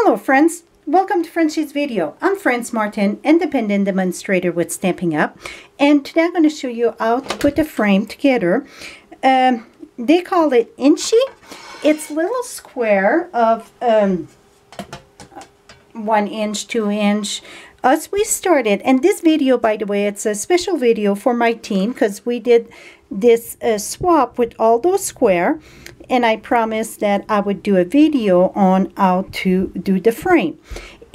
Hello friends, welcome to Frenchie's video. I'm Franz Martin, independent demonstrator with Stampin' Up, and today I'm going to show you how to put a frame together. They call it Inchie. It's little square of 1 inch, 2 inch. As we started, and this video, by the way, it's a special video for my team because we did this swap with all those square, and I promised that I would do a video on how to do the frame.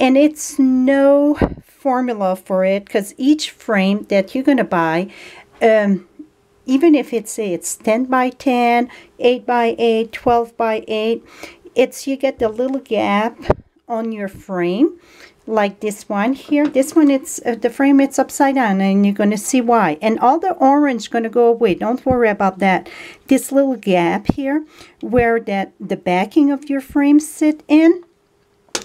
And it's no formula for it because each frame that you're going to buy, even if it's 10 by 10, 8 by 8, 12 by 8, you get the little gap on your frame. Like this one here. This one, it's the frame, it's upside down, and you're going to see why. And all the orange going to go away. Don't worry about that. This little gap here where the backing of your frame sit in,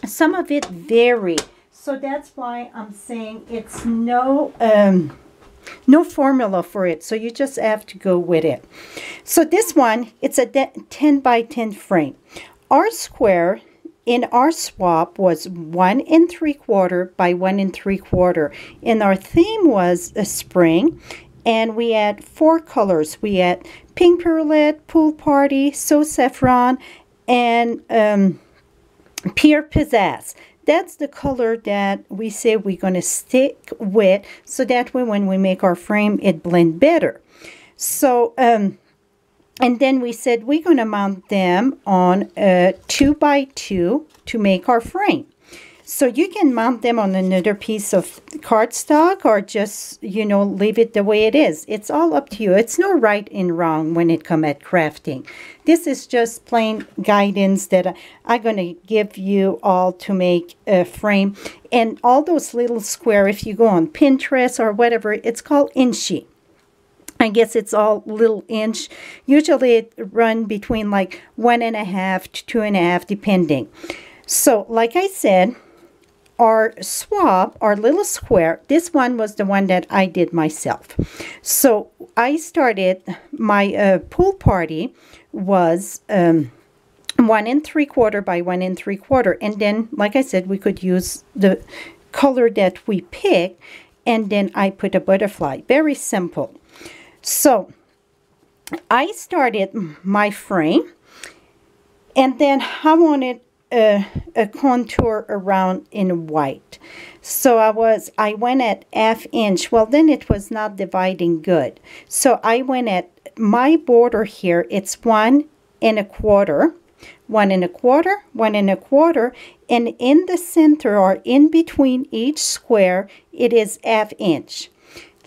some of it vary. So that's why I'm saying it's no formula for it. So you just have to go with it. So this one, it's a 10 by 10 frame. Our square in our swap was 1 3/4 by 1 3/4, and our theme was a spring, and we had 4 colors. We had pink perlette, pool party, so saffron, and pear pizzazz. That's the color that we say we're going to stick with, so that way when we make our frame it blend better. So and then we said we're going to mount them on a 2 by 2 to make our frame. So you can mount them on another piece of cardstock or just, leave it the way it is. It's all up to you. It's no right and wrong when it comes at crafting. This is just plain guidance that I'm going to give you all to make a frame. And all those little square, if you go on Pinterest or whatever, it's called Inchie. I guess it's all little inch. Usually it run between like 1.5 to 2.5 depending. So like I said, our swap, our little square, this one was the one that I did myself. So I started my pool party was 1 3/4 by 1 3/4, and then like I said, we could use the color that we picked, and then I put a butterfly. Very simple. So I started my frame, and then I wanted a contour around in white. So I went at 1/2 inch. Well, then it was not dividing good. So I went at my border here. It's 1 1/4, 1 1/4, 1 1/4, and in the center or in between each square, it is 1/2 inch.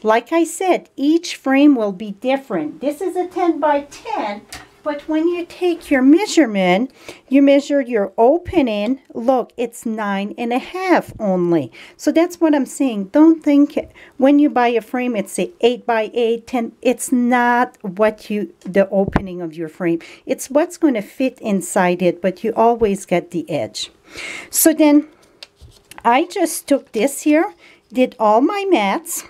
Like I said, each frame will be different. This is a 10 by 10, but when you take your measurement, you measure your opening. Look, it's 9.5 only. So that's what I'm saying. Don't think when you buy a frame, it's a 8 by 8, 10. It's not the opening of your frame. It's what's going to fit inside it, but you always get the edge. So then I just took this here, did all my mats.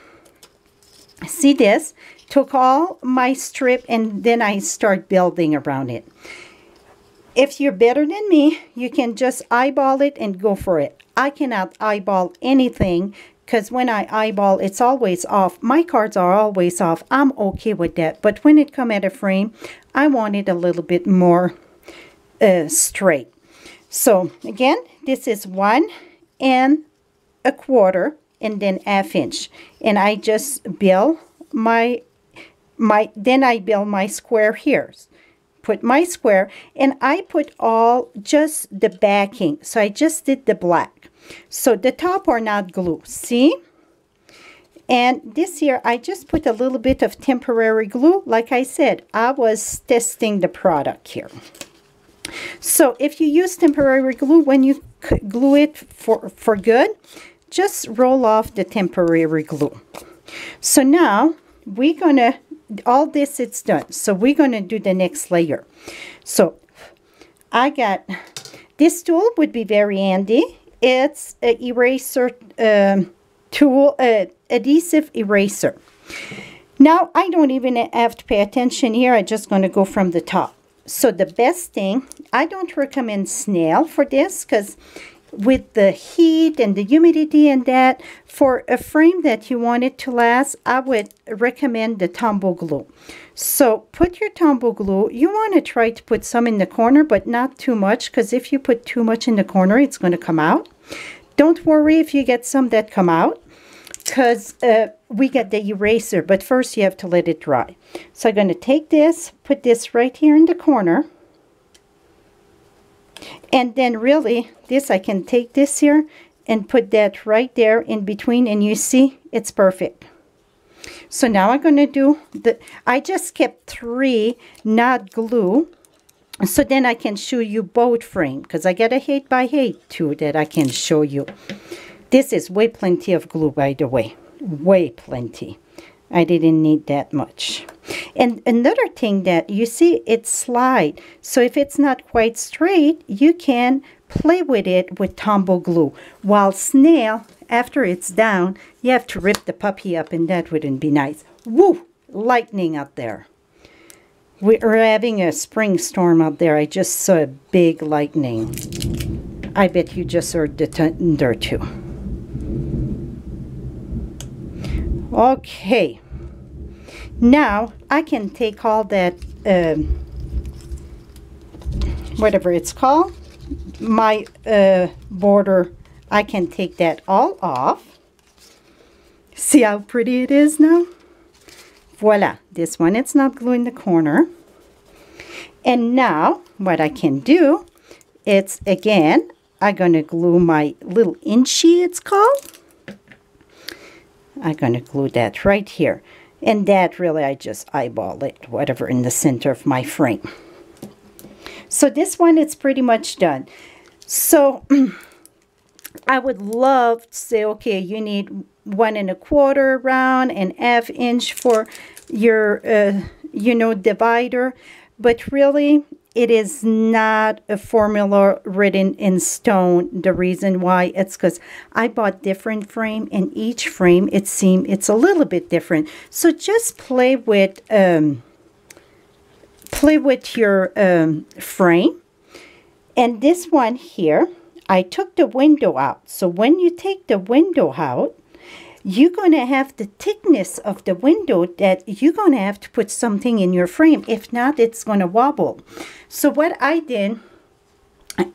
See this? Took all my strip, and then I start building around it. If you're better than me, you can just eyeball it and go for it. I cannot eyeball anything because when I eyeball, it's always off. My cards are always off. I'm okay with that. But when it comes at a frame, I want it a little bit more straight. So again, this is 1 1/4. And then 1/2 inch, and I just build then I build my square here. Put my square, and I put all just the backing. So I just did the black. So the top are not glue. See? And this here, I just put a little bit of temporary glue. Like I said, I was testing the product here. So if you use temporary glue, when you glue it for good, just roll off the temporary glue. So now we're gonna, all this it's done. So we're gonna do the next layer. So I got, this tool would be very handy. It's an eraser tool, adhesive eraser. Now I don't even have to pay attention here. I'm just gonna go from the top. So the best thing, I don't recommend snail for this because with the heat and the humidity and that, for a frame that you want it to last, I would recommend the Tombow Glue. So put your Tombow Glue. You want to try to put some in the corner, but not too much, because if you put too much in the corner, it's going to come out. Don't worry if you get some that come out, because we get the eraser, but first you have to let it dry. So I'm going to take this, put this right here in the corner. And then really, this, I can take this here and put that right there in between, and you see, it's perfect. So now I'm going to do I just kept 3 not glue, so then I can show you both frame, because I got a 8x8 too that I can show you. This is way plenty of glue, by the way, way plenty. I didn't need that much. And another thing that you see, it slide. So if it's not quite straight, you can play with it with Tombow Glue. While snail, after it's down, you have to rip the puppy up, and that wouldn't be nice. Woo! Lightning out there. We're having a spring storm out there. I just saw a big lightning. I bet you just heard the thunder too. Okay. Now, I can take all that, whatever it's called, my border, I can take that all off. See how pretty it is now? Voila, this one, it's not glue in the corner. And now, what I can do, it's, again, I'm going to glue my little Inchie, it's called. I'm going to glue that right here. And that really, I just eyeball it, whatever, in the center of my frame. So this one, it's pretty much done. So I would love to say, okay, you need 1 1/4 around and 1/2 inch for your, you know, divider. But really, it is not a formula written in stone. The reason why, it's because I bought different frame, and each frame, it seems it's a little bit different. So just play with your frame. And this one here, I took the window out. So when you take the window out, you're going to have the thickness of the window that you're going to have to put something in your frame. If not, it's going to wobble. So what I did,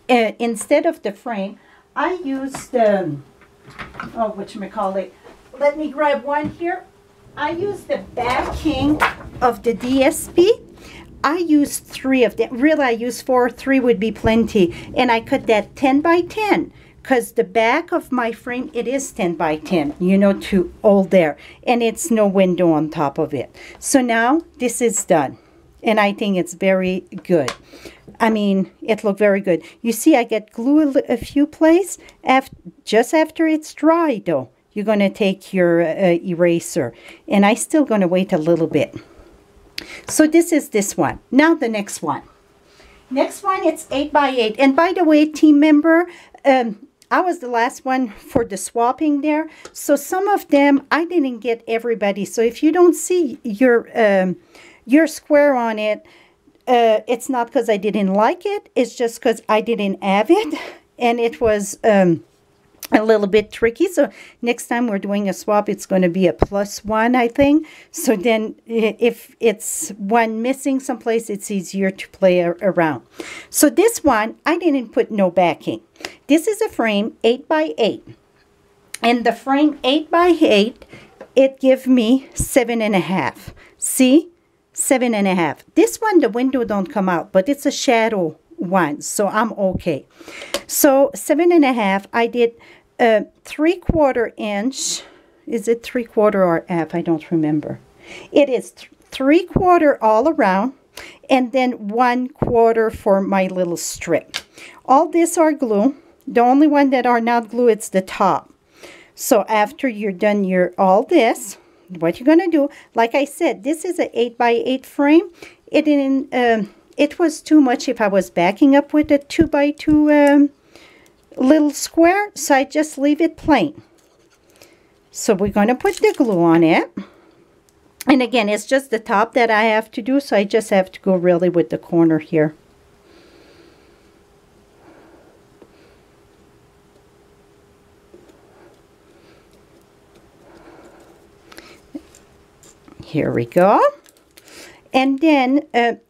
instead of the frame, I used the, oh, whatchamacallit, let me grab one here. I used the backing of the DSP. I used 3 of them. Really, I used 4. 3 would be plenty. And I cut that 10 by 10. Because the back of my frame, it is 10 by 10, you know, to all there. And it's no window on top of it. So now this is done. And I think it's very good. I mean, it looked very good. You see, I get glue a few places. Just after it's dry, though, you're going to take your eraser. And I'm still going to wait a little bit. So this is this one. Now the next one. Next one, it's 8 by 8. And by the way, team member, I was the last one for the swapping there. So some of them, I didn't get everybody. So if you don't see your square on it, it's not because I didn't like it. It's just because I didn't have it. And it was a little bit tricky. So next time we're doing a swap, it's going to be a +1, I think. So then if it's one missing someplace, it's easier to play around. So this one, I didn't put no backing. This is a frame 8 by 8. And the frame 8 by 8, it gives me 7.5. See? 7.5. This one, the window don't come out, but it's a shadow one, so I'm okay. So 7.5, I did 3/4 inch. Is it 3/4 or half? I don't remember. It is 3/4 all around, and then 1/4 for my little strip. All this are glue. The only one that are not glue, it's the top. So after you're done all this, what you're gonna do, like I said, this is an 8 by 8 frame. It didn't. It was too much if I was backing up with a 2 by 2 little square, so I just leave it plain. So we're going to put the glue on it. And again, it's just the top that I have to do, so I just have to go really with the corner here. Here we go. And then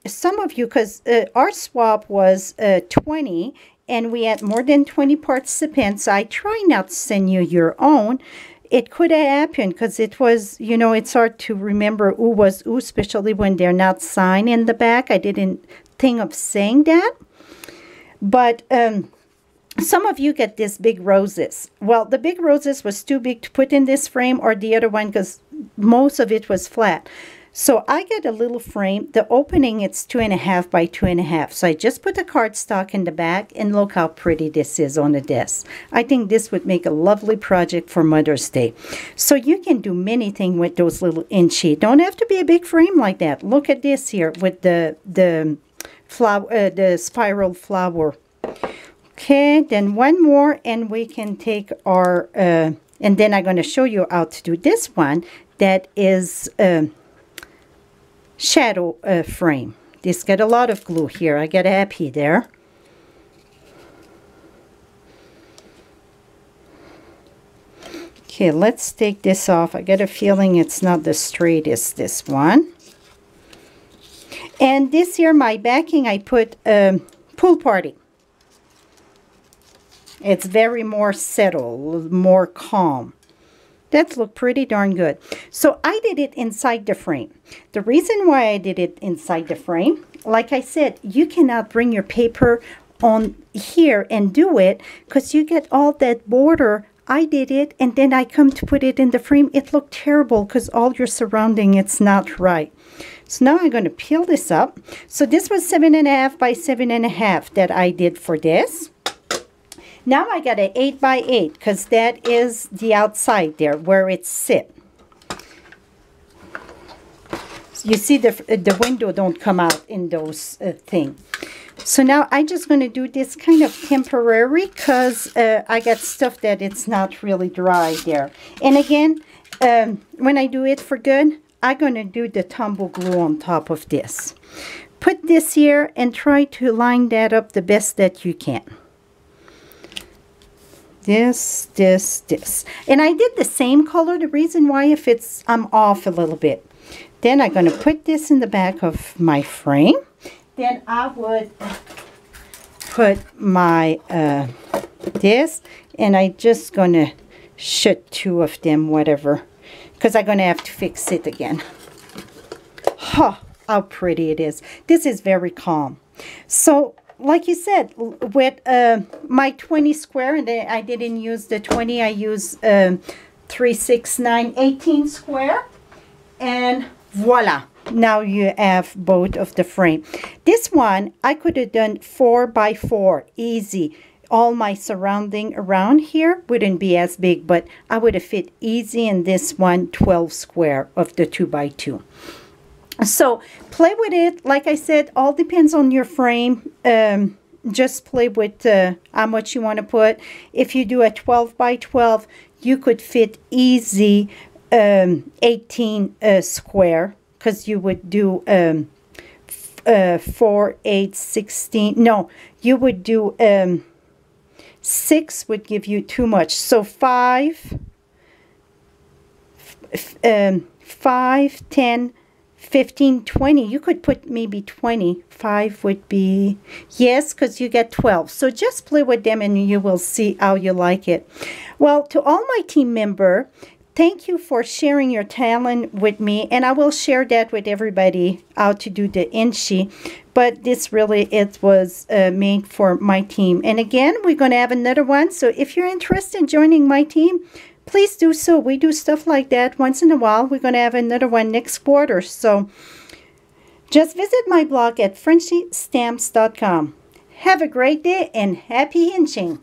some of you, because our swap was 20, and we had more than 20 participants, I try not to send you your own. It could have happened because it was, you know, it's hard to remember who was who, especially when they're not signed in the back. I didn't think of saying that. But some of you get these big roses. Well, the big roses was too big to put in this frame or the other one because most of it was flat. So I get a little frame. The opening, it's 2.5 by 2.5. So I just put the cardstock in the back, and look how pretty this is on the desk. I think this would make a lovely project for Mother's Day. So you can do many things with those little Inchie. Don't have to be a big frame like that. Look at this here with the flower, the spiral flower. Okay, then one more, and we can take our and then I'm going to show you how to do this one. That is shadow frame. This got a lot of glue here. I got happy there. Okay, let's take this off. I got a feeling it's not the straightest, this one. And this here, my backing, I put Pool Party. It's very more settled, more calm. That looked pretty darn good. So I did it inside the frame. The reason why I did it inside the frame, like I said, you cannot bring your paper on here and do it because you get all that border. I did it, and then I come to put it in the frame. It looked terrible because all your surrounding, it's not right. So now I'm going to peel this up. So this was 7.5 by 7.5 that I did for this. Now I got an 8 by 8 because that is the outside there where it sit. You see the window don't come out in those things. So now I'm just going to do this kind of temporary because I got stuff that it's not really dry there. And again, when I do it for good, I'm going to do the Tombow Glue on top of this. Put this here and try to line that up the best that you can. This. And I did the same color. The reason why, if I'm off a little bit. Then I'm going to put this in the back of my frame. Then I would put my, this. And I just going to shoot 2 of them, whatever. Because I'm going to have to fix it again. Oh, how pretty it is. This is very calm. So, like you said, with my 20 square, and I didn't use the 20, I used 3, 6, 9, 18 square. And voila, now you have both of the frame. This one, I could have done 4 by 4, easy. All my surrounding around here wouldn't be as big, but I would have fit easy in this one 12 square of the 2 by 2. So play with it. Like I said, all depends on your frame. Just play with how much you want to put. If you do a 12 by 12, you could fit easy 18 square, because you would do 4, 8, 16. No, you would do 6 would give you too much. So 5, 10, 15, 20. You could put maybe 20. 5 would be, yes, because you get 12. So just play with them and you will see how you like it. Well, to all my team member, thank you for sharing your talent with me. And I will share that with everybody, how to do the Inchie. But this really, it was made for my team. And again, we're going to have another one. So if you're interested in joining my team, please do so. We do stuff like that once in a while. We're going to have another one next quarter. So just visit my blog at FrenchieStamps.com. Have a great day and happy inching.